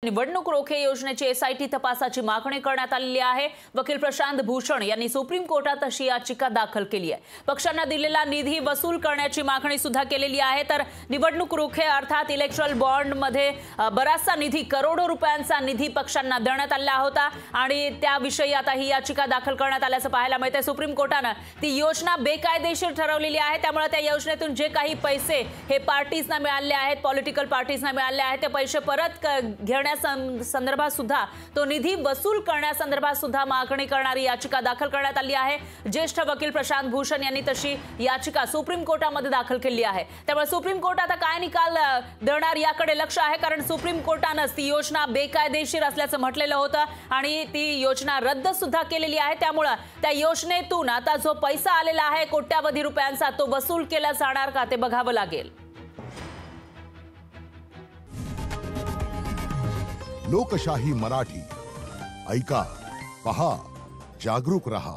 निवडणूक रोखे योजनेची एसआयटी तपासाची मागणी करण्यात आलेली आहे। वकील प्रशांत भूषण यांनी सुप्रीम कोर्टात अशी याचिका दाखल केली आहे। पक्षांना दिलेला निधी वसूल करण्याची मागणी सुद्धा केलेली आहे। तर निवडणूक रोखे अर्थात इलेक्ट्रल बॉन्ड मध्ये बराचसा निधी, करोडो रुपयांचा निधी पक्षांना देण्यात आला होता आणि त्याविषयी आता ही याचिका दाखल करण्यात आल्याचं पाहायला मिळतंय। सुप्रीम कोर्टाने ती योजना बेकायदेशीर ठरवलेली आहे, त्यामुळे त्या योजनेतून जे काही पैसे हे पार्टीजना मिळाले आहेत, पॉलिटिकल पार्टीजना मिळाले आहेत, ते पैसे परत संदर्भात सुद्धा तो निधी वसूल करण्यासंदर्भात सुद्धा मागणी करणारी याचिका दाखल करण्यात आली आहे। ज्येष्ठ वकील प्रशांत भूषण यांनी तशी याचिका सुप्रीम कोर्टामध्ये दाखल केली आहे। त्यामुळे सुप्रीम कोर्ट आता काय निकाल देणार याकडे लक्ष आहे, कारण सुप्रीम कोर्टाने ती योजना बेकायदेशीर असल्याचं म्हटलेलं होतं आणि ती योजना रद्द सुद्धा केलेली आहे। त्यामुळे त्या योजनेतून आता जो पैसा आलेला आहे कोट्यावधी रुपयांचा, तो वसूल केला जाणार का ते बघावं लागेल। लोकशाही मराठी ऐका, पहा, जागरूक रहा।